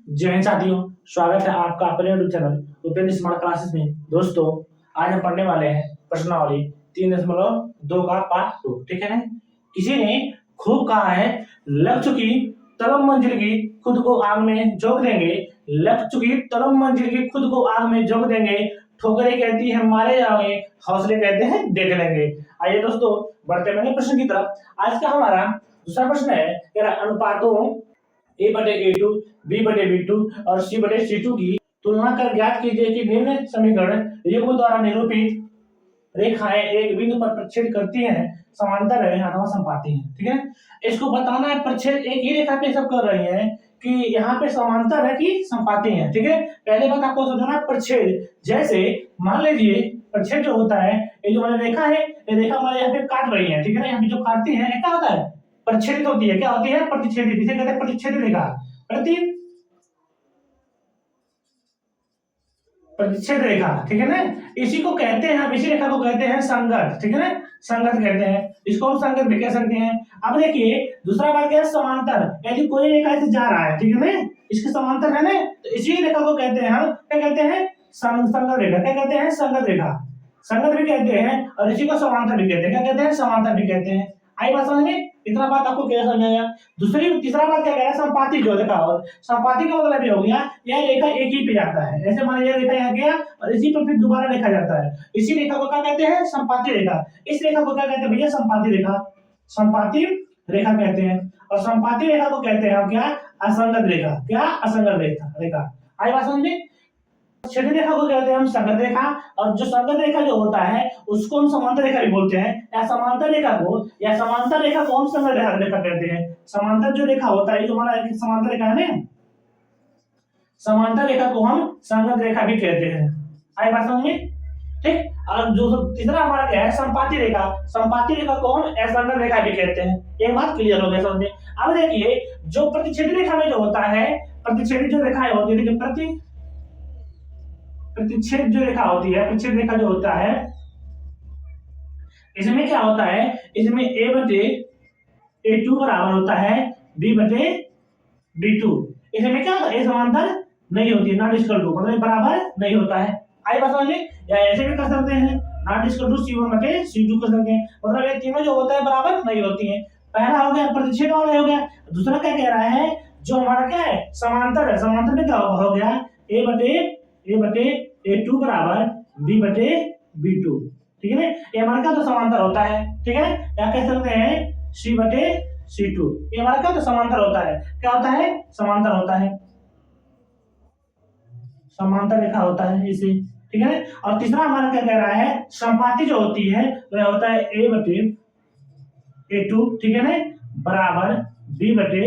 जय हिंद साथियों, स्वागत है आपका अपने YouTube channel Upendra smart classes में। दोस्तों, आज हम पढ़ने वाले हैं प्रश्नावली 3.2 का पार्ट 2। ठीक है ना। किसी ने खूब कहा है, लग चुकी तरम मंजिल की खुद को आग में झोंक देंगे, लग चुकी तरम मंजिल की खुद को आग में झोंक देंगे, ठोकरें कहती है मारे जाओगे, हौसले कहते हैं देख लेंगे। आइए दोस्तों, बढ़ते हैं प्रश्न की तरफ। आज का हमारा दूसरा प्रश्न है अनुपातों ए बटे ए टू, बी बटे बी टू और सी बटे सी टू की तुलना कर ज्ञात कीजिए कि निम्न समीकरण युग्म द्वारा निरूपित रेखाएं एक बिंदु पर प्रक्षेद करती हैं, समांतर है अथवा समपाती है। ठीक है, इसको बताना है प्रक्षेद एक ही रेखा पे सब कर रही है कि यहाँ पे समांतर है कि समपाती है। ठीक है, पहले बात आपको समझना प्रक्षेद। जैसे मान लीजिए प्रक्षेद जो होता है, ये जो हमारी रेखा है, ये रेखा हमारे यहाँ पे काट रही है। ठीक है, यहाँ पे जो काटती है क्या होता है, प्रक्षेदित होती है। क्या होती है, प्रतिच्छेदित। इसे कहते हैं प्रतिच्छेदित रेखा। प्रतिच्छेद रेखा। ठीक है ना, इसी को कहते हैं, इसी रेखा को कहते हैं संगत। ठीक है ना, संगत कहते हैं, इसको हम संगत भी कह सकते हैं। अब देखिए दूसरा बात क्या है, समांतर। यदि कोई रेखा ऐसे जा रहा है, ठीक है ना, इसके समांतर है ना, तो इसी रेखा को कहते हैं हम क्या कहते हैं, संगत रेखा। क्या कहते हैं, संगत रेखा। संगत भी कहते हैं और इसी को समांतर भी कहते हैं। क्या कहते हैं, समांतर भी कहते हैं। आई बात समझ में? इतना बात आपको क्या समझ आया। तीसरा बात क्या कह रहा है, संपाती जो रेखा। और संपाती का मतलब ये हो गया, यह रेखा एक ही पे जाता है। ऐसे मान लीजिए रेखा यहाँ गया और इसी पर फिर दोबारा रेखा जाता है, इसी रेखा को क्या कहते हैं, संपाती रेखा। इस रेखा को क्या कहते हैं भैया, संपाती रेखा। संपाती रेखा कहते हैं। और संपाती रेखा को कहते हैं हम क्या, असंगत रेखा। क्या, असंगत रेखा। आई बात समझ में? क्षैतिज रेखा को कहते हैं हम संगत रेखा, और जो संगत रेखा जो होता है उसको हम समांतर रेखा भी बोलते हैं। या समांतर रेखा को हम संगत रेखा कहते हैं। समांतर जो रेखा होता है, जो हमारा समांतर रेखा है ना, समांतर रेखा को हम संगत रेखा भी कहते हैं। आई बात समझ में? ठीक। और जो तीसरा हमारा क्या है, संपाती रेखा। संपाती रेखा को हम असंगत रेखा भी कहते हैं। ये बात क्लियर हो गया समझ में? अब देखिए जो प्रतिच्छेदी रेखा में जो होता है, प्रतिच्छेदी जो रेखाएं होती है, देखिए प्रतिच्छेद जो रेखा होती है, प्रतिच्छेद रेखा जो होता है, इसमें क्या होता है, इसमें a बटे a2 बराबर होता है b बटे b2। इसमें क्या होता है, a समांतर नहीं होती है, नॉट इक्वल टू, मतलब बराबर नहीं होता है। आई बात समझ में? या ऐसे भी कर सकते हैं, नॉट इक्वल टू c1 बटे c2 कर सकते हैं, मतलब ये तीनों जो होता है बराबर नहीं होती है। पहला हो गया प्रतिच्छेद वाला हो गया। दूसरा क्या कह रहा है, जो हमारा क्या है, समांतर है। समांतर में क्या हो गया, a बटे a2 बराबर b बटे b2। ठीक है ना, ये हमारा क्या तो समांतर होता है। ठीक है, या कह सकते हैं c बटे c2। ये हमारा क्या तो समांतर होता है। क्या होता है, समांतर होता है, समांतर रेखा होता है इसे। ठीक है, और तीसरा हमारा क्या कह रहा है, संपाती जो होती है वह होता है a बटे a2। ठीक है ना, बराबर b बटे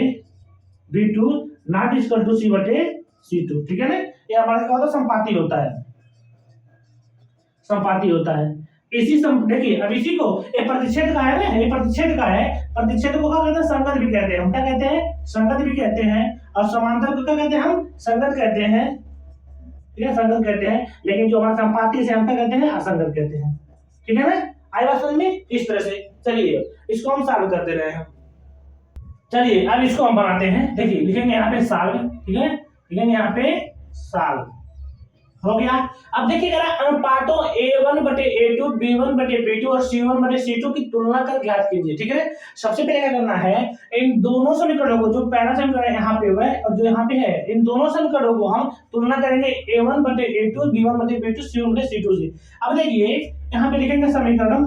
b2 not equal to c बटे c2। ठीक है ना, ये हमारा क्या होता है, संपाती होता है, संपाती होता है। देखिए अब इसी को एक प्रतिच्छेद का है ना, ये प्रतिच्छेद का है। प्रतिच्छेद को क्या कहते हैं, संगत भी कहते हैं। हम क्या कहते हैं, संगत भी कहते हैं। और समांतर को क्या कहते हैं, हम संगत कहते हैं। ठीक है, संगत कहते हैं। लेकिन जो हमारा संपाती से हम क्या कहते हैं, असंगत कहते हैं। ठीक है ना, आई बात समझ में? इस तरह से चलिए इसको हम सॉल्व करते रहे हैं। चलिए अब इसको हम बनाते हैं। देखिए लिखेंगे यहाँ पे सॉल्व। ठीक है, लिखेंगे यहाँ पे सॉल्व हो गया। अब देखिए जरा अनुपातों a1 बटे a2, b1 बटे b2 और c1 बटे c2 की तुलना कर ज्ञात कीजिए। ठीक है, सबसे पहले क्या करना है, इन दोनों समीकरणों को, जो पहला समीकरण यहाँ पे हुआ है और जो यहाँ पे है, इन दोनों समीकरणों को हम तुलना करेंगे a1 बटे a2, b1 बटे b2, c1 बटे c2 से। अब देखिए यहाँ पे लिखेंगे समीकरण,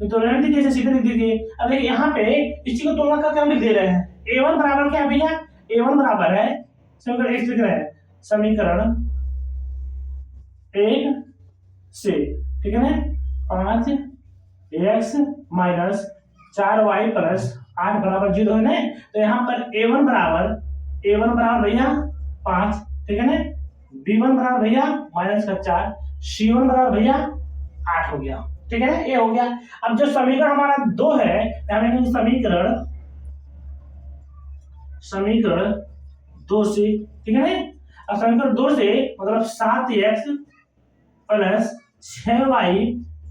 तो रहने दीजिए, सीधे लिख दीजिए। अब देखिए यहाँ पे इसी को तुलना करके हम लिख दे रहे हैं। a1 बराबर क्या है भैया, a1 बराबर है समीकरण x लिख रहे हैं, समीकरण 1 से। ठीक है ना, 5x माइनस 4y प्लस 8 बराबर 0 है ना। तो यहाँ पर a1 बराबर भैया 5। ठीक है ना, b1 बराबर भैया माइनस का 4, c1 बराबर भैया 8 हो गया। ठीक है ना, ये हो गया। अब जो समीकरण हमारा 2 है, समीकरण 2 से। ठीक है ना, अब समीकरण 2 से मतलब 7x प्लस 6y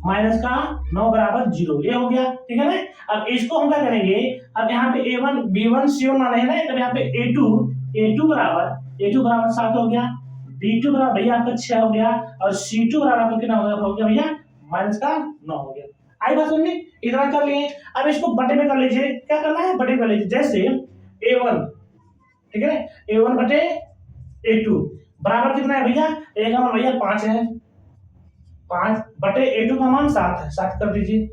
माइनस का 9 बराबर 0, ये हो गया, ठीक है ना। अब इसको हम क्या करेंगे, अब यहाँ पे a1 b1 c1 माने है ना, तब यहाँ पे a2 बराबर 7 हो गया, b2 बराबर भैया आपका 6 हो गया, और c2 बराबर आपका कितना हो गया भैया, माइनस का 9 हो गया। आई बात समझ में, इतना कर लिए। अब इसको बटे में कर लीजिए, क्या करना है, बटे में कर लीजिए। जैसे a1, ठीक है, a1 बटे a2 बराबर कितना है भैया, a का मान भैया 5 है, 5 बटे a2 का मान 7 है, 7 कर दीजिए,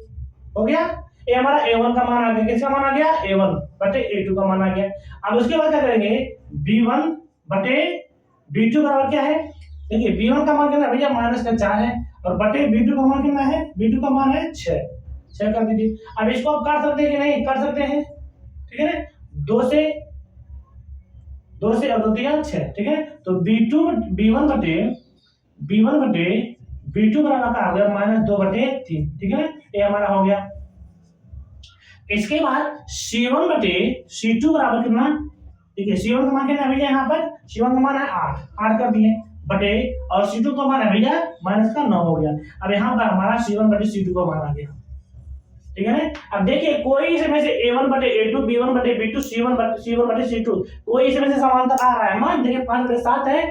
हो गया। ये हमारा a1 का मान आ गया, किसका मान आ गया, a1 बटे a2 का मान आ गया। अब उसके बाद क्या करेंगे, b1 बटे b2 बराबर क्या है, देखिए b1 का मान कितना है भैया, माइनस का 4 है, और बटे b2 का मान कितना है, b2 का मान है 6, 6 कर दीजिए। अब इसको आप काट सकते हैं कि नहीं, कर सकते हैं, ठीक है ना, 2 से और 2 दिया 6, ठीक है। तो b1 बटे b2 बराबर का आ गया -2/3, ठीक है ना, ये हमारा हो गया। इसके बाद c1 बटे c2 बराबर कितना, ठीक है, c1 का मान कितना है भैया, यहाँ पर c1 का मान है 8 कर दिए, बटे और c2 का मान है भैया माइनस का 9 हो गया। अब यहाँ पर हमारा c1 बटे c2 का मान आ गया, ठीक है ना। अब देखिए कोई इसमें से a1 बटे a2, b1 बटे b2, c1 बटे c2, कोई इसमें से समांतर आ रहा है, मान देखिए 5 बटे 7 है,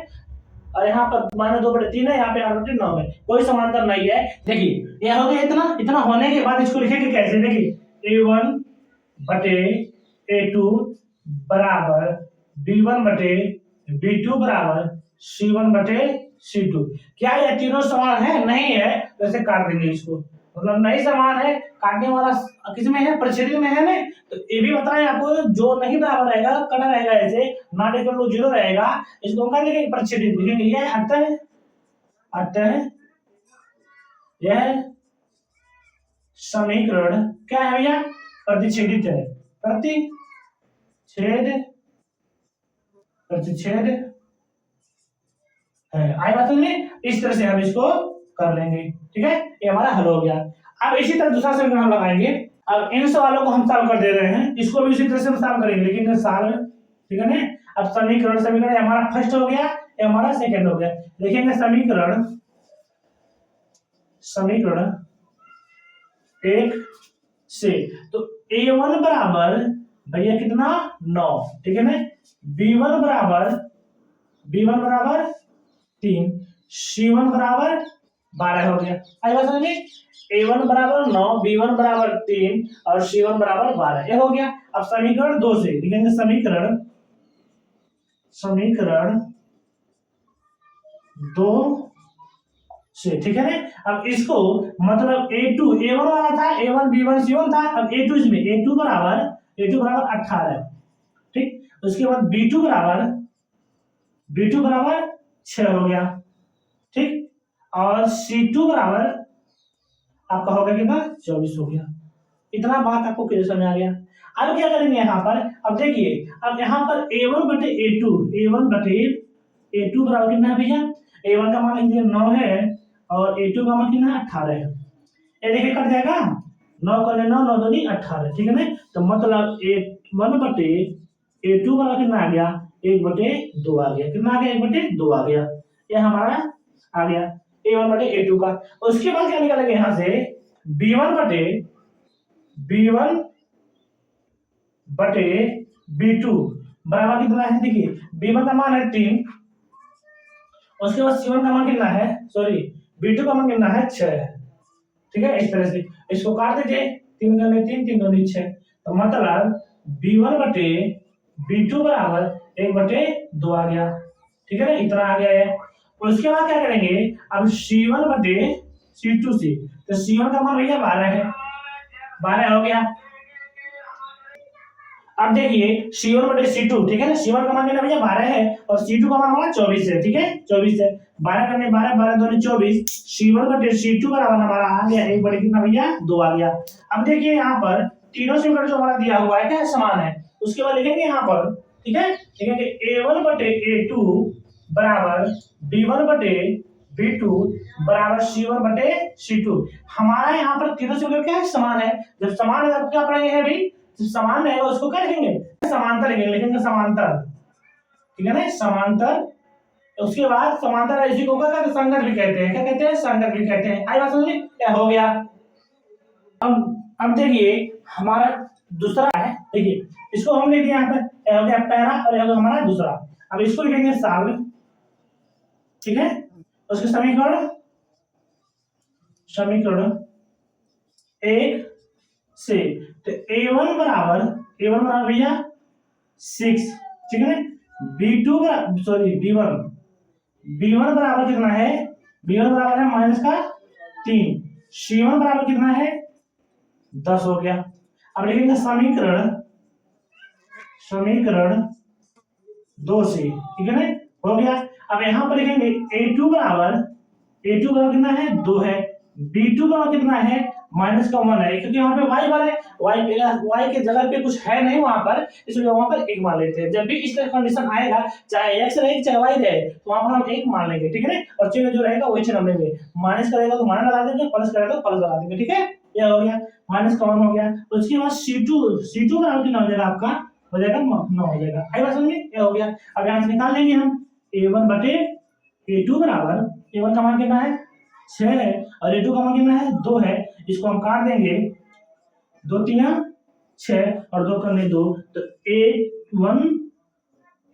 और यहाँ पर -2/3 है, यहाँ पे 8/9 है, कोई समांतर नहीं है। देखिए यह हो गया, इतना होने के बाद इसको लिखेंगे कैसे, देखिए a1 बटे a2 बराबर b1 बटे b2 बराबर c1 बटे c2। क्या ये तीनों समान है, नहीं है, तो ऐसे काट देंगे इसको, मतलब नहीं समान है, काटने वाला किसमें है, परिच्छेद में है ना। तो ये भी बताएं आपको, जो नहीं बराबर रहेगा कटा रहेगा, ऐसे नॉट इक्वल टू 0 रहेगा, इसको हम क्या लिखेंगे, परिच्छेद लिखेंगे। यह अतः यह समीकरण क्या है भैया, प्रतिच्छेदित है, प्रतिच्छेद है। आई बात में, इस तरह से हम इसको कर लेंगे, ठीक है, ये हमारा हल हो गया। अब इसी तरह दूसरा समीकरण हम लगाएंगे। अब इन सवालों को हम सॉल्व कर दे रहे हैं, इसको भी उसी तरह से हम सॉल्व करेंगे, लेकिन सॉल्व, ठीक है ना। अब समीकरण हमारा फर्स्ट हो गया, ये हमारा सेकंड हो गया। देखेंगे समीकरण 1 से, तो a1 बराबर भैया कितना 9, ठीक है ना, b1 बराबर 3, c1 बराबर 12 हो गया। आई बात समझ में, a1 बराबर 9, b1 बराबर 3 और c1 बराबर 12, ये हो गया। अब समीकरण 2 से लिखेंगे, समीकरण 2 से, ठीक है ना। अब इसको मतलब a1 वाला था, a1 b1 c1 था, अब a2 इसमें a2 बराबर 18, ठीक। उसके बाद b2 बराबर 6 हो गया, ठीक, और c2 बराबर आपका हो गया कितना 24 हो गया। इतना बात आपको क्लियर समझ आ गया। अब क्या करेंगे यहाँ पर, अब देखिए, अब यहाँ पर a1 बटे a2 बराबर कितना है भैया, a1 का मान 9 है और a2 का मान कितना 18 है, ये देखिए कट जाएगा, 9 कर 9 9 दूनी 18, ठीक है ना। तो मतलब a1 बटे a2 बराबर कितना आ गया, 1/2 आ गया, कितना आ गया, 1/2 आ गया, ये हमारा आ गया a1 बटे a2 का। उसके बाद क्या निकालेंगे यहाँ से, b1 बटे b2 बराबर कितना है, देखिए b1 का मान है 3, उसके बाद c1 का मान कितना है, सॉरी b2 का मान कितना है 6, ठीक है। इस तरह से इसको काट दीजिए, 3 गुने 3 3 दूनी 6, तो मतलब b1 बटे b2 बराबर 1/2 आ गया, ठीक है ना, इतना आ गया है। उसके बाद क्या करेंगे, अब c1 बटे c2 से, तो c1 का मान भैया 12 है, 12 हो गया। अब देखिए c1 बटे c2, ठीक है ना, c1 का मान कितना भैया 12 है और c2 का मान हमारा 24 है, ठीक है, 24 है, 12 करने 12 12 दूनी 24, c1 बटे c2 बराबर हमारा आ गया 1 बटे कितना भैया 2 आ गया। अब देखिए यहाँ पर तीनों समीकरण जो हमारा दिया हुआ है क्या समान है, उसके बाद लिखेंगे यहाँ पर, ठीक है, लिखेंगे a1 बटे a2 बराबर b1 बटे b2 बराबर c1 बटे c2। हमारा यहाँ पर तीनों समीकरण क्या है, समान है। जब समान है तब क्या पढ़ेंगे अभी, समान रहेगा उसको क्या लिखेंगे, समांतर लिखेंगे समांतर, ठीक है ना, समांतर। उसके बाद समांतर राशि को क्या कहते हैं, संगत भी कहते हैं, क्या कहते हैं, संगत भी कहते हैं। आई बात समझ में। क्या हो गया। अब देखिए हमारा दूसरा है, देखिए इसको हम लिख दिए यहाँ पर, ये हो गया पहला और ये हो गया हमारा दूसरा। अब इसको लिखेंगे साल, ठीक है। उसके समीकरण, समीकरण एक से, तो ए वन बराबर भैया 6, ठीक है ना। बी2 बराबर, सॉरी बी वन बराबर कितना है, बी1 बराबर है माइनस का 3, सी1 बराबर कितना है 10 हो गया। अब लिखेंगे समीकरण, समीकरण 2 से, ठीक है ना, हो गया। अब यहां पर लिखेंगे ए2 बराबर कितना है 2 है, बी2 बराबर कितना है माइनस का 1 है, क्योंकि यहाँ पे y बार है, y के जगह पे कुछ है नहीं वहां पर, इसलिए वहां पर 1 मान लेते हैं। जब भी इस तरह कंडीशन आएगा, चाहे x रहे चाहे y रहे, तो वहां पर हम 1 मान लेंगे, ठीक है ना। और चिन्ह जो रहेगा वही चिन्ह हम लेंगे, माइनस करेगा तो माइनस लगा देंगे, प्लस करेगा तो प्लस लगा देंगे, ठीक है। ये हो गया, माइनस का 1 हो गया। उसके बाद c2 बराबर कितना हो जाएगा आपका, हो जाएगा 9 हो जाएगा। आई बात समझ में, ये हो गया। अब यहां से निकाल लेंगे हम a1 बटे a2 बराबर, a1 का मान कितना है 6 है और a2 का मान कितना है 2 है। इसको हम काट देंगे, 2 3 6 और 2 करने 2, तो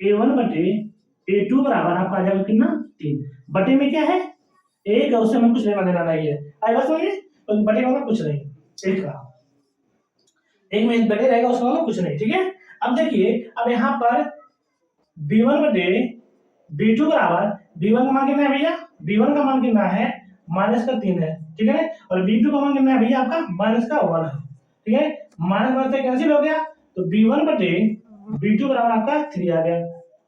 a1 बटे a2 बराबर आपका आ जाएगा कितना 3, बटे में क्या है 1 है, उससे हमें कुछ लेना देना नहीं है। आई बात समझ में, तो बटे में कुछ नहीं, एक रहा, एक में बटे रहेगा उसका मतलब कुछ नहीं, ठीक है। अब देखिए, अब यहाँ पर b1 बटे b2 बराबर, b1 का मान कितना है भैया, b1 का मान कितना है माइनस का 3 है, ठीक है। और b2 का मान कितना है भैया आपका माइनस का 1 है, ठीक है। माइनस माइनस से कैंसिल हो गया, तो b1 बटे b2 बराबर आपका 3 आ गया,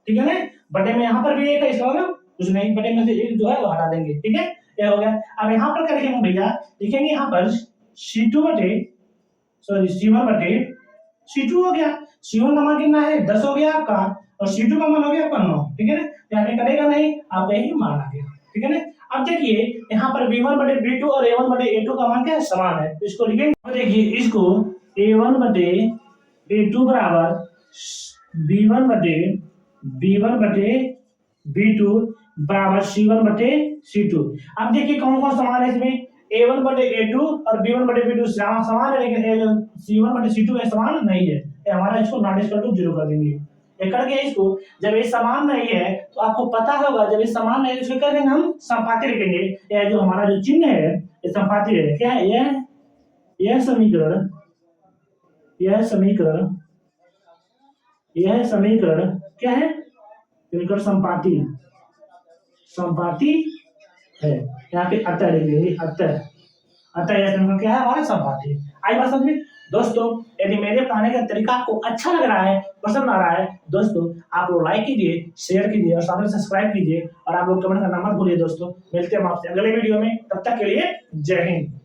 ठीक है ना। बटे में यहाँ पर भी एक है, इसका मतलब कुछ नहीं, बटे में से एक जो है वो हटा देंगे, ठीक है। ये हो गया। अब यहाँ पर क्या लिखेंगे भैया, लिखेंगे यहाँ पर c1 बटे c2 हो गया। c1 का मान कितना है 10 हो गया आपका, और c2 का मान हो गया आपका 9, ठीक है ना। यहाँ पे करेगा नहीं, आपका यही मान आ गया, ठीक है ना। अब देखिए यहाँ पर b1 बटे b2 और a1 बटे a2 का मान क्या है, समान है, तो इसको लिखेंगे। अब देखिए इसको a1 बटे a2 बराबर b1 बटे b2 बराबर c1 बटे c2। अब देखिए कौन कौन समान है इसमें, a1 बटे a2 और b1 बटे b2 समान है, लेकिन ये जो c1 बटे c2 है समान नहीं है, ये हमारा इसको नॉट इक्वल टू 0 कर देंगे। ये करके इसको, जब ये समान नहीं है तो आपको पता होगा, जब ये समान नहीं है तो इसको कर देंगे हम संपाती लिखेंगे। ये जो हमारा जो चिन्ह है ये संपाती है, क्या है यह समीकरण, यह समीकरण क्या है, समीकरण संपाती, संपाती है। यहाँ पे अतः लिखेंगे, अतः यह समीकरण क्या है हमारा संपाती। आई बात समझ में दोस्तों। यदि मेरे पढ़ाने का तरीका आपको अच्छा लग रहा है, पसंद आ रहा है दोस्तों, आप लोग लाइक कीजिए, शेयर कीजिए और साथ में सब्सक्राइब कीजिए, और आप लोग कमेंट करना मत भूलिए दोस्तों। मिलते हैं हम आपसे अगले वीडियो में, तब तक के लिए जय हिंद।